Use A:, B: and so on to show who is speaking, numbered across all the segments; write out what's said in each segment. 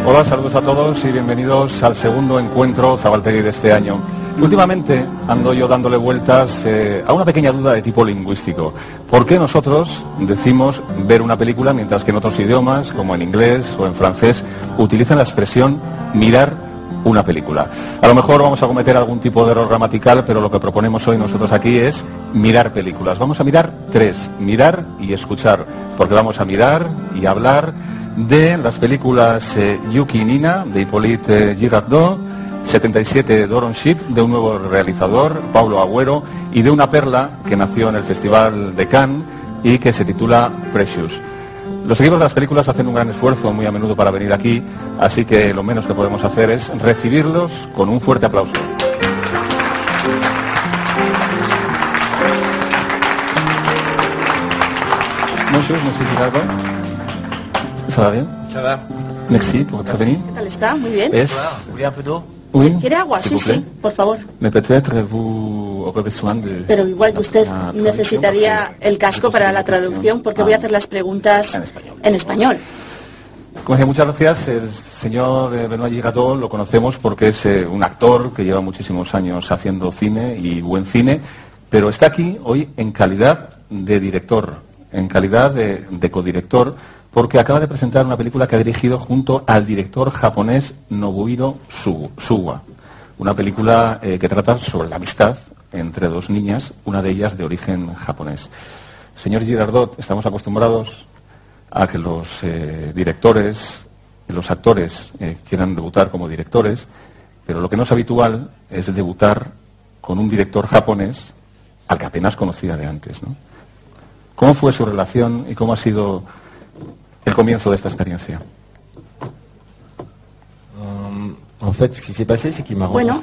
A: Hola, saludos a todos y bienvenidos al segundo encuentro Zabaltegui de este año. Últimamente ando yo dándole vueltas a una pequeña duda de tipo lingüístico. ¿Por qué nosotros decimos ver una película mientras que en otros idiomas, como en inglés o en francés, utilizan la expresión mirar una película? A lo mejor vamos a cometer algún tipo de error gramatical, pero lo que proponemos hoy nosotros aquí es mirar películas. Vamos a mirar tres, mirar y escuchar, porque vamos a mirar y hablar de las películas Yuki y Nina, de Hippolyte Girardot, 77 d'Oron Ship, de un nuevo realizador, Paulo Agüero, y de una perla que nació en el Festival de Cannes y que se titula Precious. Los equipos de las películas hacen un gran esfuerzo muy a menudo para venir aquí, así que lo menos que podemos hacer es recibirlos con un fuerte aplauso. Bonjour, monsieur Girardot. ¿Ça va bien?
B: Ça va.
A: Merci por venir.
C: ¿Qué tal está? Muy bien.
A: Es...
B: ¿Vous voulez un peu d'eau?
A: Oui.
C: ¿Quiere agua? Sí, sí, por favor.
A: Mais peut-être vous aurez besoin de...
C: Pero igual que usted necesitaría el casco para la traducción porque voy a hacer las preguntas en español.
A: Como decía, muchas gracias. El señor Benoît Girardot lo conocemos porque es un actor que lleva muchísimos años haciendo cine y buen cine, pero está aquí hoy en calidad de director, en calidad de codirector, porque acaba de presentar una película que ha dirigido junto al director japonés Nobuhiro Suga. Una película que trata sobre la amistad entre dos niñas, una de ellas de origen japonés. Señor Girardot, estamos acostumbrados a que los directores, los actores quieran debutar como directores, pero lo que no es habitual es debutar con un director japonés al que apenas conocía de antes, ¿no? ¿Cómo fue su relación y cómo ha sido el comienzo de esta experiencia?
C: Bueno,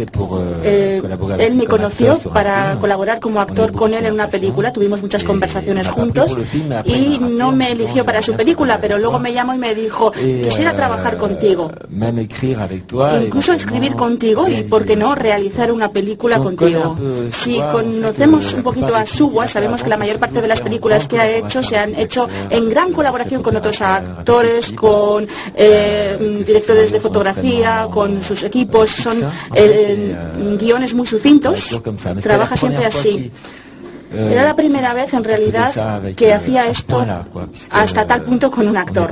C: él me conoció para colaborar como actor con él en una película, tuvimos muchas conversaciones juntos y no me eligió para su película, pero luego me llamó y me dijo, quisiera trabajar contigo, incluso escribir contigo y, ¿por qué no?, realizar una película contigo. Si conocemos un poquito a Suga, sabemos que la mayor parte de las películas que ha hecho se han hecho en gran colaboración con otros actores, con directores de fotografía, con sus equipos, son guiones muy sucintos, trabaja siempre así. Era la primera vez en realidad que hacía esto hasta tal punto con un actor,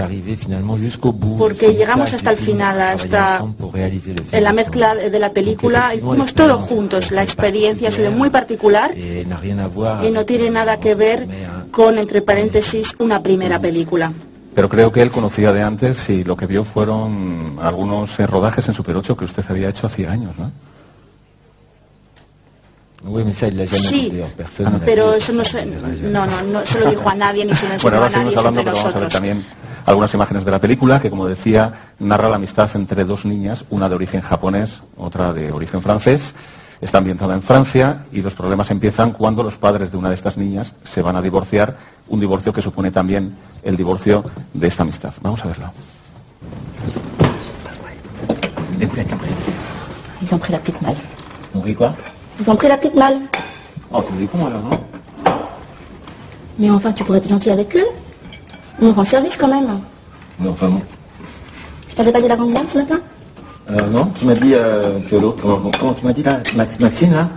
C: porque llegamos hasta el final, hasta en la mezcla de la película y fuimos todos juntos. La experiencia ha sido muy particular y no tiene nada que ver con, entre paréntesis, una primera película.
A: Pero creo que él conocía de antes y lo que vio fueron algunos rodajes en Super 8 que usted había hecho hacía años, ¿no?
C: Sí, pero eso no se lo dijo a nadie, ni se lo enseñó a nadie,
A: hablando,
C: entre
A: pero vamos a ver
C: nosotros.
A: también algunas imágenes de la película que, como decía, narra la amistad entre dos niñas, una de origen japonés, otra de origen francés. Está ambientada en Francia y los problemas empiezan cuando los padres de una de estas niñas se van a divorciar, un divorcio que supone también el divorcio de esta amistad. Vamos a verlo.
C: Ils ont pris la petite malle.
A: ¿Un rico?
C: Ils ont pris la petite malle.
A: Oh, tu dis comment alors, non?
C: Mais enfin, tu pourrais être gentil avec eux. On rend service quand même.
A: Non, enfin non.
C: Je t'avais pas dit la grande dame ce matin?
A: Non, tu m'as dit que l'autre... Comment tu m'as dit là, Maxime là?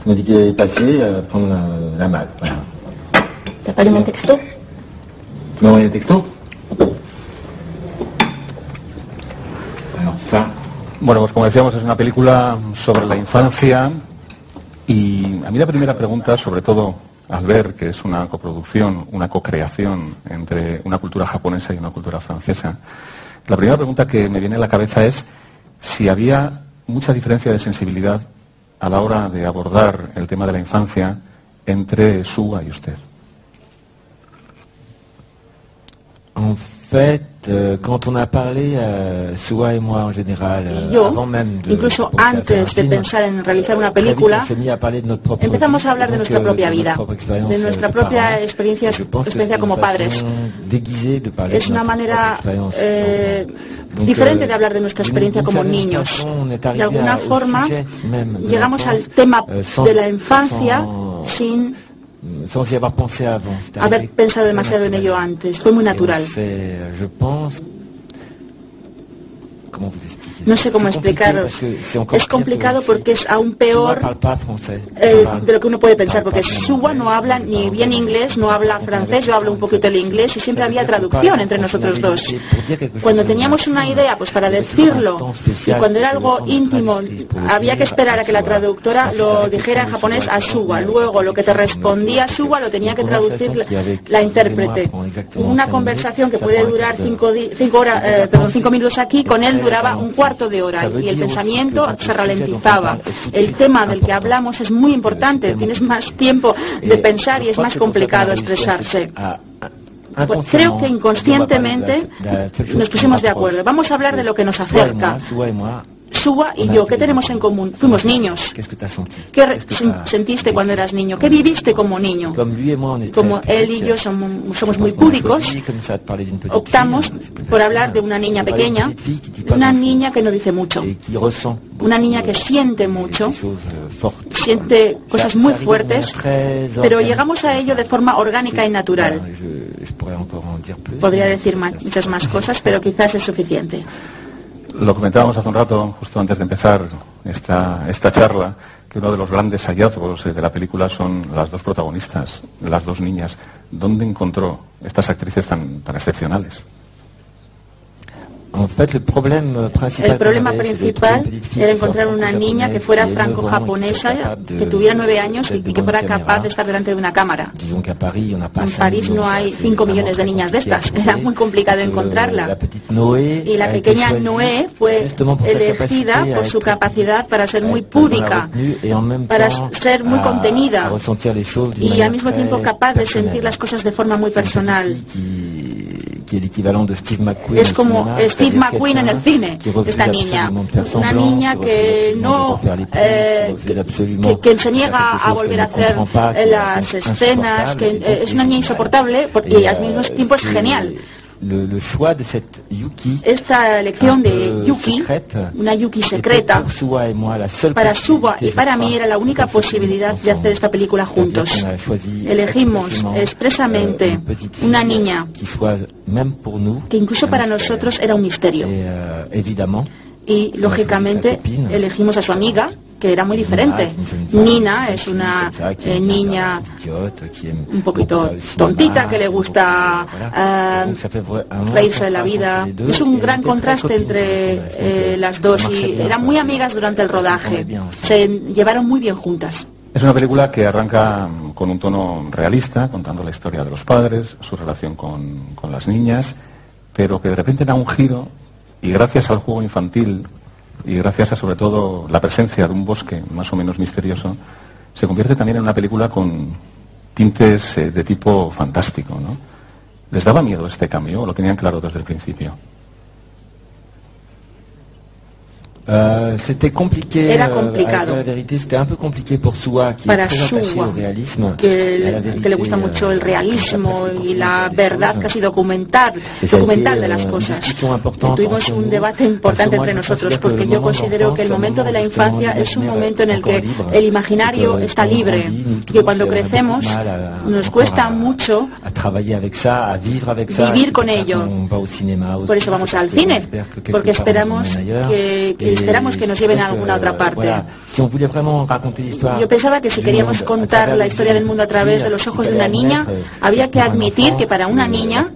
A: Tu m'as dit qu'il est passé prendre la malle, voilà.
C: T'as pas lu mon texto?
A: ¿Me voy el texto? Bueno, bueno, pues como decíamos, es una película sobre la infancia y a mí la primera pregunta, sobre todo al ver que es una coproducción, una co-creación entre una cultura japonesa y una cultura francesa, la primera pregunta que me viene a la cabeza es si había mucha diferencia de sensibilidad a la hora de abordar el tema de la infancia entre Suga y usted.
B: En fait, quand on a parlé, Suga y moi en general,
C: yo, incluso antes de pensar en realizar una película, empezamos a hablar de nuestra propia vida, de nuestra propia experiencia como padres. Es una manera diferente de hablar de nuestra experiencia como niños. De alguna forma, llegamos al tema de la infancia sin haber pensado demasiado en ello antes. Fue muy natural. No sé cómo explicarlo. Es complicado porque es aún peor de lo que uno puede pensar, porque Suwa no habla ni bien inglés, no habla francés, yo hablo un poquito el inglés y siempre había traducción entre nosotros dos. Cuando teníamos una idea, pues para decirlo, y cuando era algo íntimo, había que esperar a que la traductora lo dijera en japonés a Suwa. Luego lo que te respondía Suwa lo tenía que traducir la intérprete. Una conversación que puede durar 5 minutos aquí, con él duraba un cuarto de hora y el pensamiento se ralentizaba. El tema del que hablamos es muy importante, tienes más tiempo de pensar y es más complicado expresarse. Pues creo que inconscientemente nos pusimos de acuerdo. Vamos a hablar de lo que nos acerca. Suwa y yo, ¿qué tenemos en común? Fuimos niños. ¿Qué sentiste cuando eras niño? ¿Qué viviste como niño? Como él y yo somos muy púdicos, optamos por hablar de una niña pequeña, una niña que no dice mucho, una niña que siente mucho, siente cosas muy fuertes, pero llegamos a ello de forma orgánica y natural. Podría decir muchas más cosas, pero quizás es suficiente.
A: Lo comentábamos hace un rato, justo antes de empezar esta charla, que uno de los grandes hallazgos de la película son las dos protagonistas, las dos niñas. ¿Dónde encontró estas actrices tan excepcionales?
C: El problema principal era encontrar una niña que fuera franco-japonesa, que tuviera 9 años y que fuera capaz de estar delante de una cámara. En París no hay 5 millones de niñas de estas, era muy complicado encontrarla. Y la pequeña Noé fue elegida por su capacidad para ser muy púdica, para ser muy contenida y al mismo tiempo capaz de sentir las cosas de forma muy personal. Es como Steve McQueen en el cine, esta niña. Una niña que no que se niega a volver a hacer las escenas, que es una niña insoportable y al mismo tiempo es genial. Esta elección de Yuki, una Yuki secreta, para Suwa y para mí era la única posibilidad de hacer esta película juntos. Elegimos expresamente una niña que incluso para nosotros era un misterio. Y lógicamente elegimos a su amiga, que era muy diferente. Nina es una niña un poquito tontita, que le gusta reírse de la vida. Es un gran contraste entre las dos y eran muy amigas durante el rodaje. Se llevaron muy bien juntas.
A: Es una película que arranca con un tono realista, contando la historia de los padres, su relación con las niñas, pero que de repente da un giro y gracias al juego infantil y gracias a sobre todo la presencia de un bosque más o menos misterioso, se convierte también en una película con tintes de tipo fantástico, ¿no? ¿Les daba miedo este cambio o lo tenían claro desde el principio?
C: Era complicado para Suwa, que le gusta mucho el realismo y la verdad casi documental de las cosas. Tuvimos un debate importante entre nosotros porque yo considero que el momento de la infancia es un momento en el que el imaginario está libre, que cuando crecemos nos cuesta mucho vivir con ello. Por eso vamos al cine, porque esperamos que nos lleven a alguna otra parte. Yo pensaba que si queríamos contar la historia del mundo a través de los ojos de una niña, había que admitir que para una niña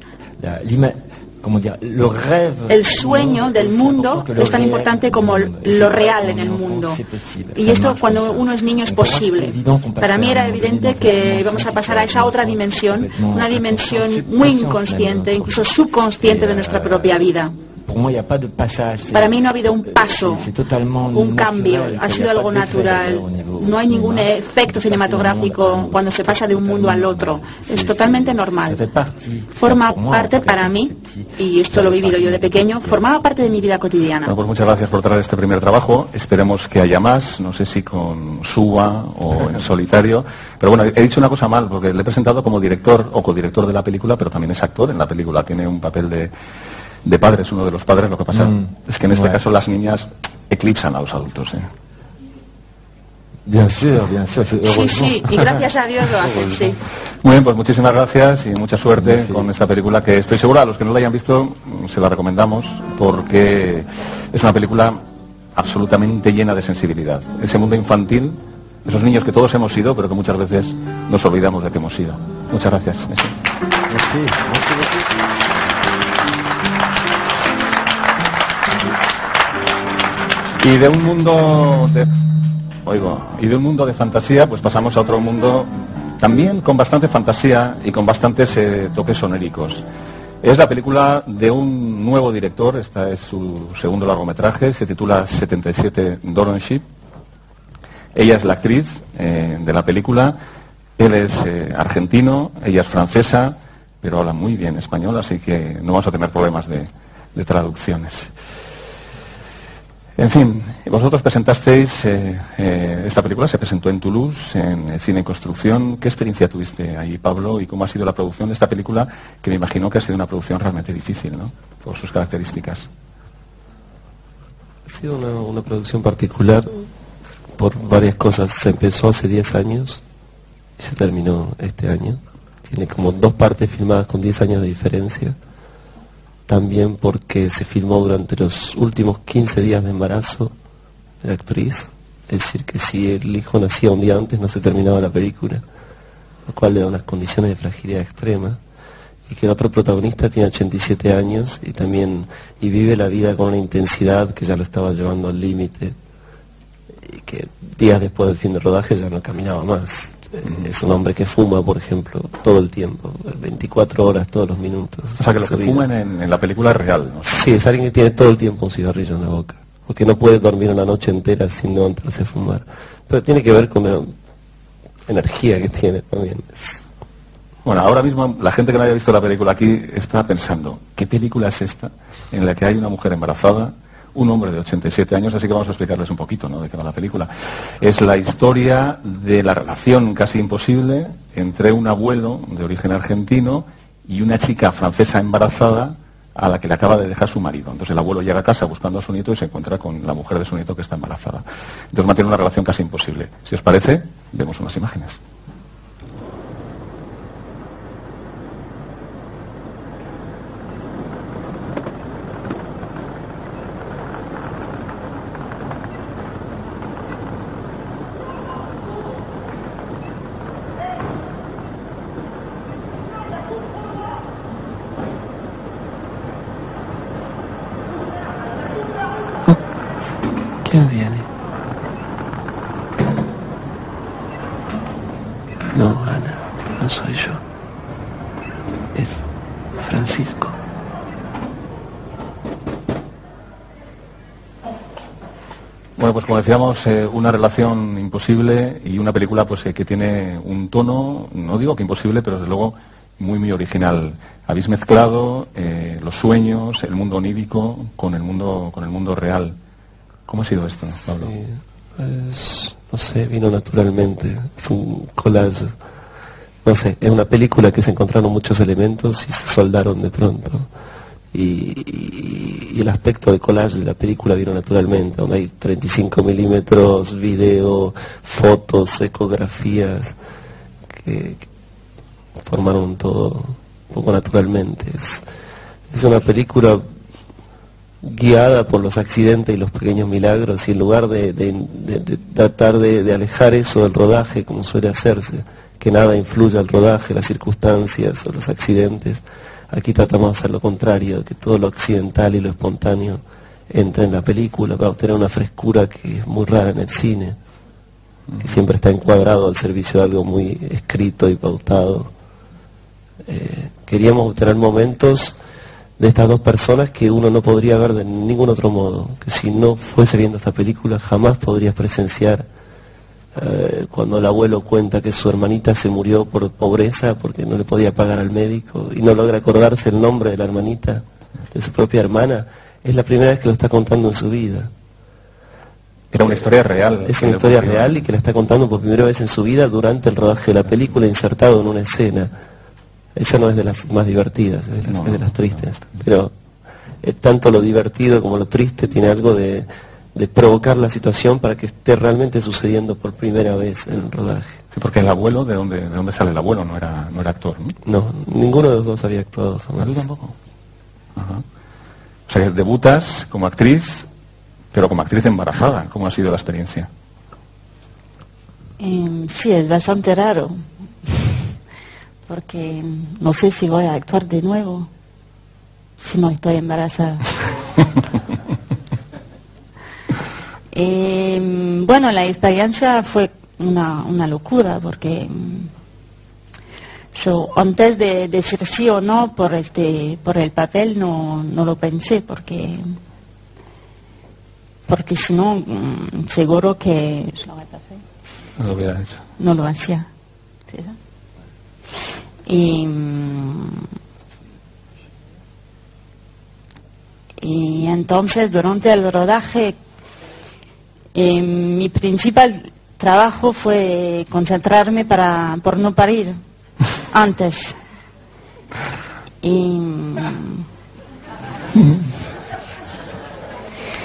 C: el sueño del mundo es tan importante como lo real en el mundo. Y esto cuando uno es niño es posible. Para mí era evidente que íbamos a pasar a esa otra dimensión, una dimensión muy inconsciente, incluso subconsciente de nuestra propia vida. Para mí no ha habido un paso, un cambio, ha sido algo natural. No hay ningún efecto cinematográfico cuando se pasa de un mundo al otro. Es totalmente normal. Forma parte para mí, y esto lo he vivido yo de pequeño, formaba parte de mi vida cotidiana.
A: Bueno, pues muchas gracias por traer este primer trabajo. Esperemos que haya más, no sé si con Suwa o en solitario. Pero bueno, he dicho una cosa mal, porque le he presentado como director o codirector de la película, pero también es actor en la película. Tiene un papel de padre, es uno de los padres. Lo que pasa es que en este caso las niñas eclipsan a los adultos.
B: Bien sûr,
C: sí, y gracias a Dios lo hacen, sí.
A: Muy bien, pues muchísimas gracias y mucha suerte con esta película, que estoy segura, a los que no la hayan visto se la recomendamos. porque es una película absolutamente llena de sensibilidad. Ese mundo infantil, esos niños que todos hemos sido, pero que muchas veces nos olvidamos de que hemos sido. Muchas gracias. Y de un mundo de fantasía, pues pasamos a otro mundo también con bastante fantasía y con bastantes toques sonéricos. Es la película de un nuevo director, esta es su segundo largometraje, se titula 77 Doronship. Ella es la actriz de la película, él es argentino, ella es francesa, pero habla muy bien español, así que no vamos a tener problemas de traducciones. En fin, vosotros presentasteis esta película, se presentó en Toulouse, en Cine y Construcción. ¿Qué experiencia tuviste ahí, Pablo? ¿Y cómo ha sido la producción de esta película? Que me imagino que ha sido una producción realmente difícil, ¿no? Por sus características.
D: Ha sido una producción particular por varias cosas. Se empezó hace 10 años y se terminó este año. Tiene como 2 partes filmadas con 10 años de diferencia. También porque se filmó durante los últimos 15 días de embarazo de la actriz. Es decir, que si el hijo nacía un día antes no se terminaba la película, lo cual le da unas condiciones de fragilidad extrema. Y que el otro protagonista tiene 87 años y vive la vida con una intensidad que ya lo estaba llevando al límite. Y que días después del fin de rodaje ya no caminaba más. Es un hombre que fuma, por ejemplo, todo el tiempo, 24 horas, todos los minutos.
A: O sea, que lo que fuman en la película es real, ¿no?
D: Sí, es alguien que tiene todo el tiempo un cigarrillo en la boca, porque no puede dormir una noche entera sin levantarse a fumar. Pero tiene que ver con la energía que tiene también.
A: Bueno, ahora mismo la gente que no haya visto la película aquí está pensando, ¿qué película es esta en la que hay una mujer embarazada, un hombre de 87 años, así que vamos a explicarles un poquito, ¿no?, de qué va la película. Es la historia de la relación casi imposible entre un abuelo de origen argentino y una chica francesa embarazada a la que le acaba de dejar su marido. Entonces el abuelo llega a casa buscando a su nieto y se encuentra con la mujer de su nieto que está embarazada. Entonces mantiene una relación casi imposible. Si os parece, vemos unas imágenes.
D: ¿Quién viene? No, Ana, no soy yo. Es Francisco.
A: Bueno, pues como decíamos, una relación imposible y una película pues que tiene un tono, no digo que imposible, pero desde luego muy, muy original. Habéis mezclado los sueños, el mundo onírico con el mundo real. ¿Cómo ha sido esto, Pablo?
D: Sí, pues, no sé, vino naturalmente. Es un collage. No sé, es una película que se encontraron muchos elementos y se soldaron de pronto. Y el aspecto de collage de la película vino naturalmente, donde hay 35 milímetros, video, fotos, ecografías, que formaron todo un poco naturalmente. Es una película guiada por los accidentes y los pequeños milagros, y en lugar de tratar de alejar eso del rodaje como suele hacerse, que nada influya al rodaje, las circunstancias o los accidentes, aquí tratamos de hacer lo contrario, que todo lo accidental y lo espontáneo entre en la película para obtener una frescura que es muy rara en el cine, que siempre está encuadrado al servicio de algo muy escrito y pautado. Queríamos obtener momentos de estas dos personas que uno no podría ver de ningún otro modo, que si no fuese viendo esta película jamás podrías presenciar cuando el abuelo cuenta que su hermanita se murió por pobreza porque no le podía pagar al médico y no logra acordarse el nombre de la hermanita, de su propia hermana. Es la primera vez que lo está contando en su vida.
A: Era una historia real.
D: Es una historia real y que la está contando por primera vez en su vida durante el rodaje de la película, insertado en una escena. Esa no es de las más divertidas, es de las tristes. Pero tanto lo divertido como lo triste tiene algo de provocar la situación para que esté realmente sucediendo por primera vez en el rodaje.
A: Sí, porque el abuelo, ¿de dónde sale el abuelo? No era actor, ¿no?
D: No, ninguno de los dos había actuado jamás.
A: ¿Tú tampoco? Ajá. O sea porque debutas como actriz, pero como actriz embarazada. ¿Cómo ha sido la experiencia?
C: Sí, es bastante raro, porque no sé si voy a actuar de nuevo si no estoy embarazada. Bueno, la experiencia fue una locura, porque yo antes de decir sí o no por el papel no lo pensé, porque si no seguro que
A: No lo hubiera hecho.
C: No lo hacía. ¿Sí? Y entonces durante el rodaje mi principal trabajo fue concentrarme por no parir antes.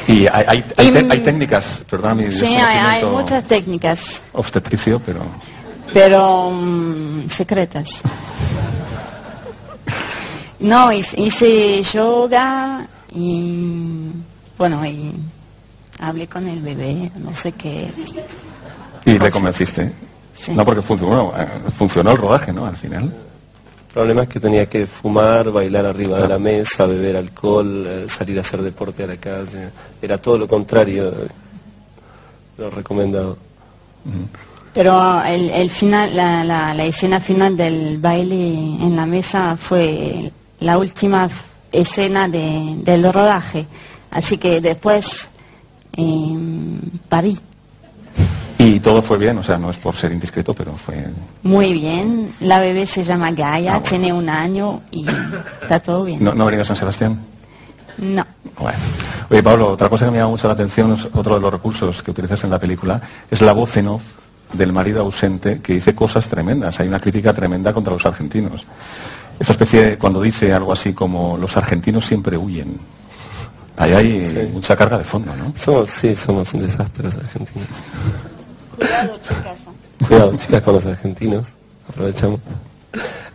A: Y hay técnicas, perdóname.
C: Sí, hay muchas técnicas.
A: Obstetricio,
C: pero secretas. No, hice yoga y bueno, y hablé con el bebé, no sé qué.
A: ¿Y le convenciste? Sí. No, porque funcionó el rodaje, ¿no? Al final.
D: El problema es que tenía que fumar, bailar arriba de la mesa, beber alcohol, salir a hacer deporte a la calle. Era todo lo contrario, lo recomendado.
C: Pero el final, la escena final del baile en la mesa fue la última escena del rodaje. Así que después parí.
A: Y todo fue bien, o sea, no es por ser indiscreto, pero fue...
C: Muy bien, la bebé se llama Gaia, bueno. Tiene 1 año y está todo bien.
A: ¿No ha venido a San Sebastián?
C: No.
A: Bueno. Oye, Pablo, otra cosa que me llama mucho la atención, otro de los recursos que utilizas en la película, es la voz en off del marido ausente que dice cosas tremendas. Hay una crítica tremenda contra los argentinos. Esta especie, cuando dice algo así como los argentinos siempre huyen. Ahí hay mucha carga de fondo, ¿no?
D: Somos un desastre los argentinos.
C: Cuidado, chicas.
D: Cuidado, chicas, con los argentinos. Aprovechamos.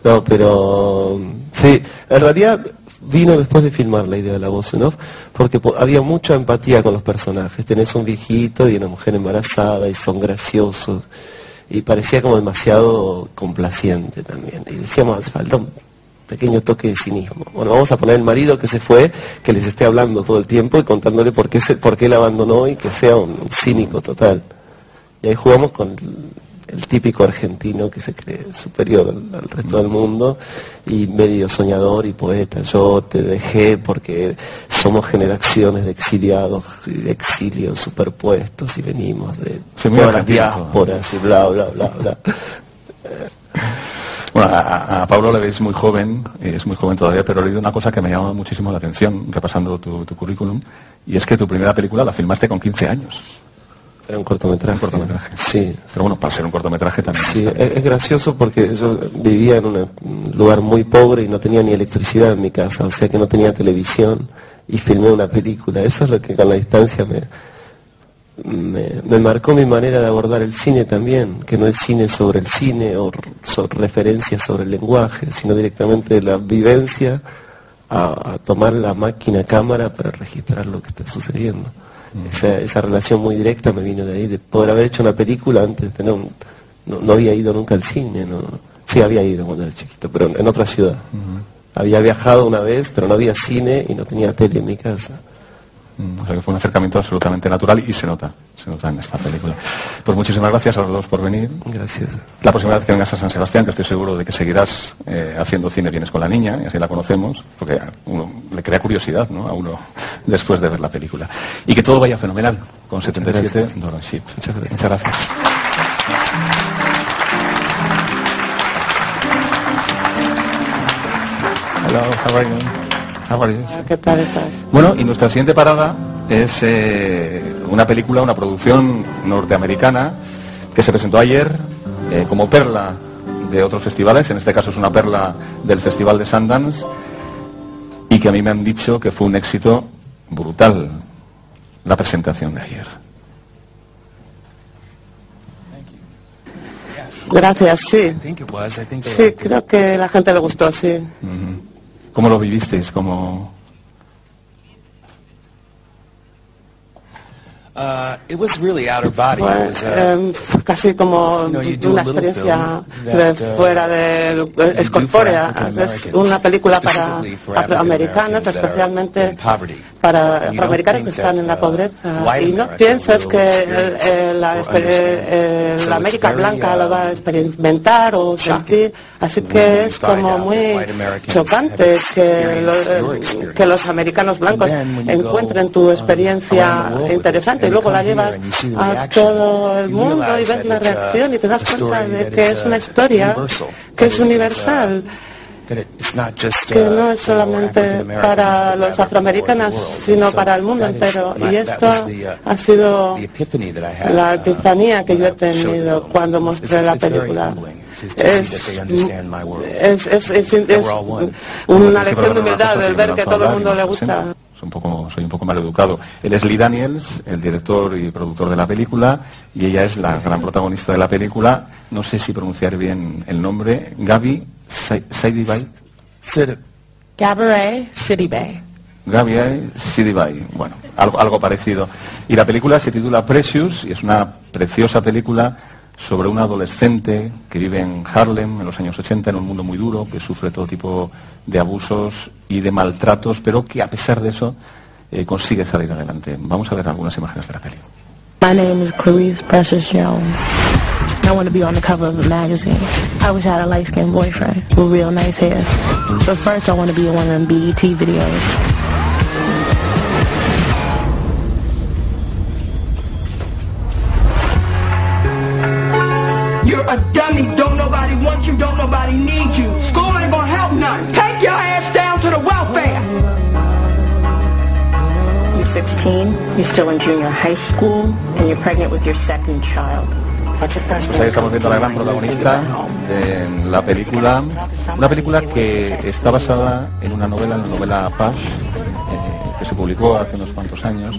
D: No, pero... Sí, en realidad vino después de filmar la idea de la voz en off, porque había mucha empatía con los personajes. Tenés un viejito y una mujer embarazada y son graciosos. Y parecía como demasiado complaciente también. Y decíamos, hace falta un pequeño toque de cinismo. Bueno, vamos a poner el marido que se fue, que les esté hablando todo el tiempo y contándole por qué él abandonó y que sea un cínico total. Y ahí jugamos con el típico argentino que se cree superior al resto del mundo y medio soñador y poeta. Yo te dejé porque somos generaciones de exiliados y de exilios superpuestos y venimos de todas las diásporas y bla, bla, bla, bla.
A: Bueno, a Pablo le veis muy joven, es muy joven todavía, pero he leído una cosa que me llama muchísimo la atención, repasando tu currículum, y es que tu primera película la filmaste con 15 años.
D: Era un cortometraje. Sí.
A: Pero bueno, para ser un cortometraje también.
D: Sí, es gracioso porque yo vivía en un lugar muy pobre y no tenía ni electricidad en mi casa, o sea que no tenía televisión y filmé una película. Eso es lo que con la distancia me marcó mi manera de abordar el cine también, que no es cine sobre el cine o referencias sobre el lenguaje, sino directamente la vivencia a tomar la máquina cámara para registrar lo que está sucediendo. Esa relación muy directa me vino de ahí, de poder haber hecho una película antes de tener no había ido nunca al cine, ¿no? Sí había ido cuando era chiquito, pero en otra ciudad. Había viajado una vez, pero no había cine y no tenía tele en mi casa.
A: O sea que fue un acercamiento absolutamente natural y se nota en esta película. Pues muchísimas gracias a los dos por venir.
D: Gracias.
A: La próxima vez que vengas a San Sebastián, que estoy seguro de que seguirás haciendo cine, vienes con la niña, y así la conocemos, porque a uno le crea curiosidad, ¿no?, a uno después de ver la película. Y que todo vaya fenomenal con 77 Doronship. Muchas gracias. Hello, how are you?
C: ¿Qué tal estás?
A: Bueno, y nuestra siguiente parada es una película, una producción norteamericana que se presentó ayer como perla de otros festivales, en este caso es una perla del Festival de Sundance, y que a mí me han dicho que fue un éxito brutal la presentación de ayer.
C: Gracias, sí. Sí, creo que a la gente le gustó, sí.
A: ¿Cómo lo vivisteis?
E: Casi como una experiencia de fuera de es corpórea. Es una película para afroamericanos, especialmente para afroamericanos que están en la pobreza. Y no piensas que la América blanca lo va a experimentar o sentir. Así que es como muy chocante que los americanos blancos encuentren tu experiencia interesante y luego la llevas a todo el mundo y ves la reacción y te das cuenta de que es una historia que es universal, que no es solamente para los afroamericanos, sino para el mundo entero. Y esto ha sido la epifanía que yo he tenido cuando mostré la película. Es una lección de humildad el ver que a todo el mundo le gusta.
A: Soy un poco mal educado. Él es Lee Daniels, el director y productor de la película, y ella es la gran protagonista de la película. No sé si pronunciar bien el nombre. Gaby Sidibe.
C: Gabrielle Sidibe.
A: Gabrielle Sidibe. Bueno, algo parecido. Y la película se titula Precious y es una preciosa película sobre un adolescente que vive en Harlem en los años 80, en un mundo muy duro, que sufre todo tipo de abusos y de maltratos, pero que a pesar de eso consigue salir adelante. Vamos a ver algunas imágenes de la peli.
F: My name is Clarice Precious Jones. I want to be on the cover of a magazine. I wish I had a light-skinned boyfriend with real nice hair. But first I want to be in one of them BET videos.
G: You're a dummy, don't nobody want you, don't nobody need you. School ain't gonna help none. Take your ass down to the welfare.
F: You're 16, you're still in junior high school, and you're pregnant with your second child.
A: Pues ahí estamos viendo a la gran protagonista de la película, una película que está basada en una novela, la novela Push, que se publicó hace unos cuantos años,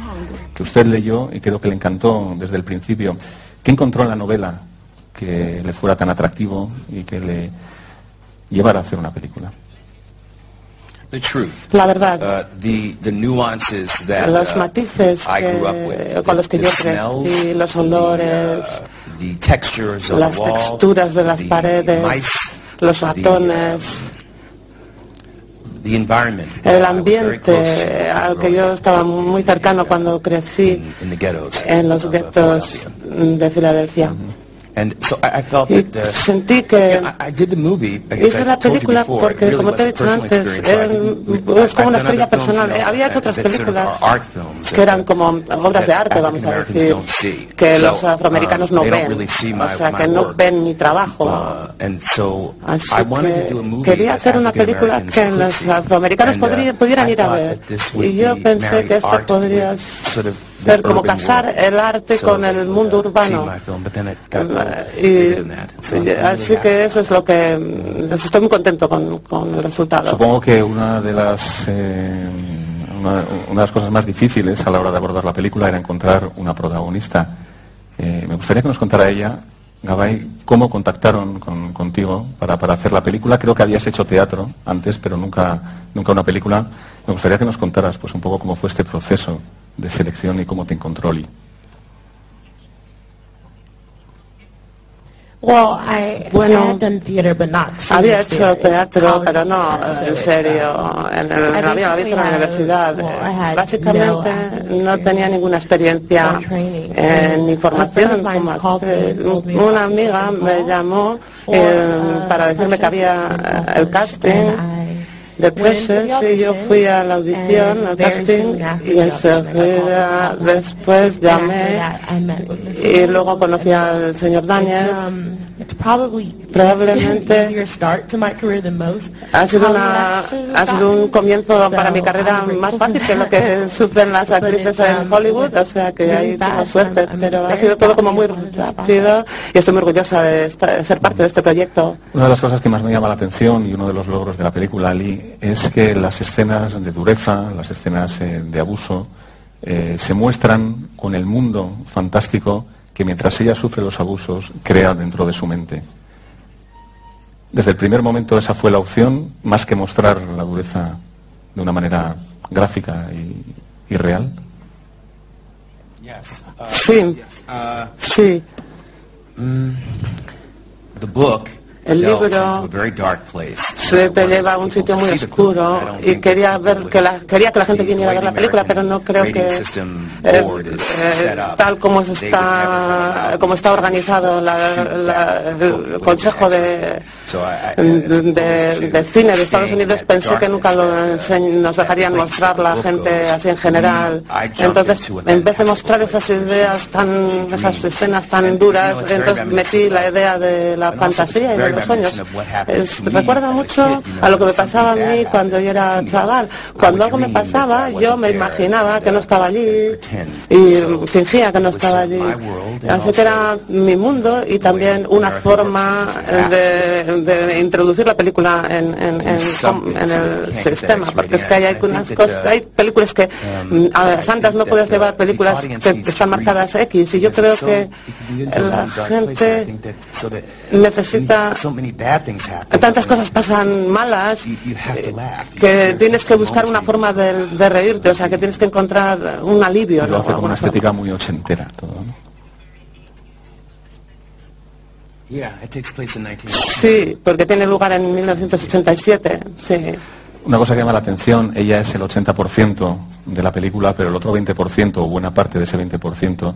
A: que usted leyó y creo que le encantó desde el principio. ¿Qué encontró en la novela que le fuera tan atractivo y que le llevara a hacer una película?
E: La verdad, los matices con los que yo crecí, los olores, las texturas de las paredes, los ratones, el ambiente al que yo estaba muy cercano cuando crecí en los guetos de Filadelfia. Y sentí que hice la película porque, como te he dicho antes, es como una experiencia personal. Había hecho otras películas que eran como obras de arte, vamos a decir, que los afroamericanos no ven, o sea, que no ven mi trabajo. Así que quería hacer una película que los afroamericanos pudieran ir a ver. Y yo pensé que esto podría ser como casar el arte con el mundo urbano. Así que eso es lo que estoy muy contento con el resultado.
A: Supongo que una de las cosas más difíciles a la hora de abordar la película era encontrar una protagonista. Me gustaría que nos contara ella, Gaby, cómo contactaron contigo para hacer la película. Creo que habías hecho teatro antes, pero nunca una película. Me gustaría que nos contaras pues un poco cómo fue este proceso de selección y cómo te encontró Lee.
E: Bueno, había hecho teatro, pero no en serio. Había visto en la universidad. Básicamente no tenía ninguna experiencia ni formación. Una amiga me llamó para decirme que había el casting de Precious y yo fui a la audición, al casting, y enseguida después llamé y luego conocí al señor Daniels. Probablemente ha sido un comienzo para mi carrera más fácil que lo que sufren las actrices en Hollywood, o sea que ahí tengo suerte, pero ha sido todo como muy rápido y estoy muy orgullosa de ser parte de este proyecto.
A: Una de las cosas que más me llama la atención y uno de los logros de la película, Lee, es que las escenas de dureza, las escenas de abuso, se muestran con el mundo fantástico que mientras ella sufre los abusos, crea dentro de su mente. Desde el primer momento esa fue la opción, más que mostrar la dureza de una manera gráfica y real.
E: Sí, sí. El libro te lleva a un sitio muy oscuro y quería que la gente viniera a ver la película, pero no creo que tal como está organizado el Consejo de Cine de Estados Unidos, pensé que nunca nos dejarían mostrar la gente así en general. Entonces, en vez de mostrar esas escenas tan duras, entonces metí la idea de la fantasía y de los sueños. Recuerda mucho a lo que me pasaba a mí cuando yo era chaval. Cuando algo me pasaba, yo me imaginaba que no estaba allí y fingía que no estaba allí. Así que era mi mundo y también una forma de introducir la película en el sistema, porque es que hay unas cosas, hay películas que a santas no puedes llevar películas que están marcadas X, y yo creo que la gente necesita, tantas cosas pasan malas que tienes que buscar una forma de reírte, o sea que tienes que encontrar un alivio.
A: Lo hace con una estética muy ochentera todo, ¿no?
E: Sí, porque tiene lugar en 1987, sí.
A: Una cosa que llama la atención, ella es el 80% de la película, pero el otro 20%, o buena parte de ese 20%,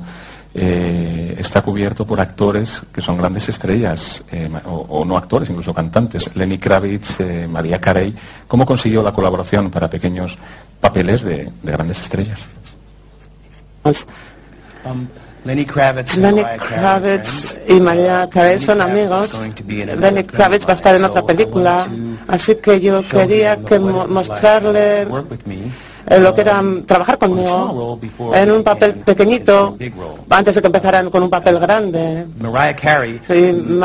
A: está cubierto por actores que son grandes estrellas, o no actores, incluso cantantes. Lenny Kravitz, Mariah Carey. ¿Cómo consiguió la colaboración para pequeños papeles de grandes estrellas?
E: Lenny Kravitz y Mariah Carey son amigos. Lenny Kravitz va a estar en otra película, así que yo quería mostrarle lo que era trabajar conmigo en un papel pequeñito antes de que empezaran con un papel grande. Mariah Carey, Helen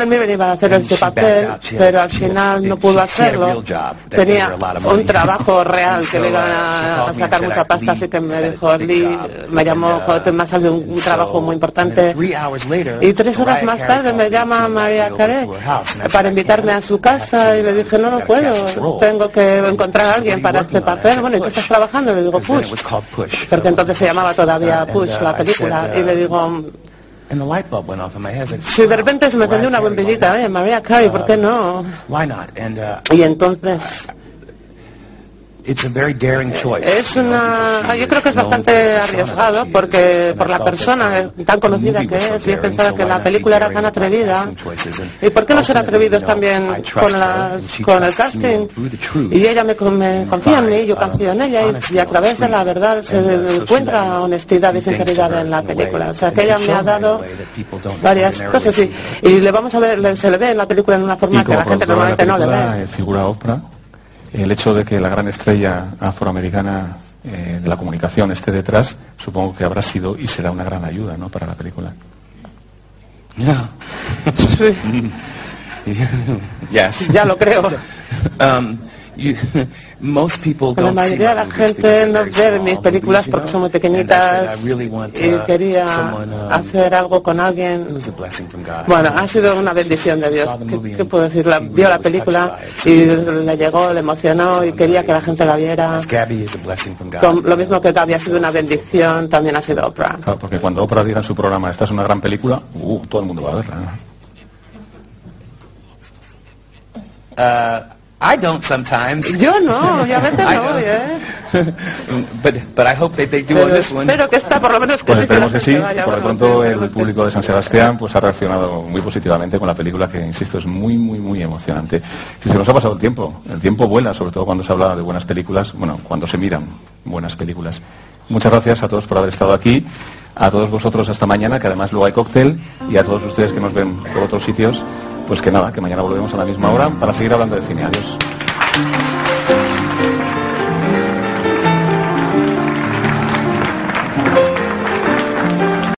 E: Mirren iba a hacer ese papel, pero al final no pudo hacerlo. Tenía un trabajo real que le iba a sacar mucha pasta, así que me dijo, Lee, me llamó, me ha salido un trabajo muy importante. Y 3 horas más tarde me llama Mariah Carey para invitarme a su casa y le dije, no puedo, tengo que encontrar a alguien para este papel. Bueno, ¿y tú estás trabajando? Le digo, Push, porque entonces se llamaba todavía Push la película, y le digo, si de repente se me encendió una bombillita, Mariah Carey, ¿por qué no? Y entonces yo creo que es bastante arriesgado, porque por la persona tan conocida que es, y he pensado que la película era tan atrevida. ¿Y por qué no ser atrevidos también con el casting? Y ella me confía en mí, yo confío en ella, y a través de la verdad se encuentra honestidad y sinceridad en la película. O sea que ella me ha dado varias cosas, y le vamos a ver, se le ve en la película en una forma que la gente normalmente no le ve.
A: Figura Oprah. El hecho de que la gran estrella afroamericana de la comunicación esté detrás, supongo que habrá sido y será una gran ayuda, ¿no?, para la película.
E: Ya lo creo. La mayoría de la gente no ve mis películas porque son muy pequeñitas, y quería hacer algo con alguien. Bueno, ha sido una bendición de Dios. ¿Qué puedo decir? Vio la película y le llegó, le emocionó y quería que la gente la viera. Lo mismo que Gaby ha sido una bendición, también ha sido Oprah.
A: Claro, porque cuando Oprah diga en su programa, esta es una gran película, todo el mundo va a verla, ¿no?
H: I don't sometimes.
E: Yo no, y a veces no,
H: but I hope they do on this one.
E: Espero que está por lo menos
A: pues esperemos que sí. Por lo pronto el público de San Sebastián pues ha reaccionado muy positivamente con la película, que insisto es muy muy muy emocionante. Si se nos ha pasado el tiempo vuela, sobre todo cuando se habla de buenas películas, bueno, cuando se miran buenas películas. Muchas gracias a todos por haber estado aquí, a todos vosotros hasta mañana, que además luego hay cóctel, y a todos ustedes que nos ven por otros sitios. Pues que nada, que mañana volvemos a la misma hora para seguir hablando de cine. Adiós.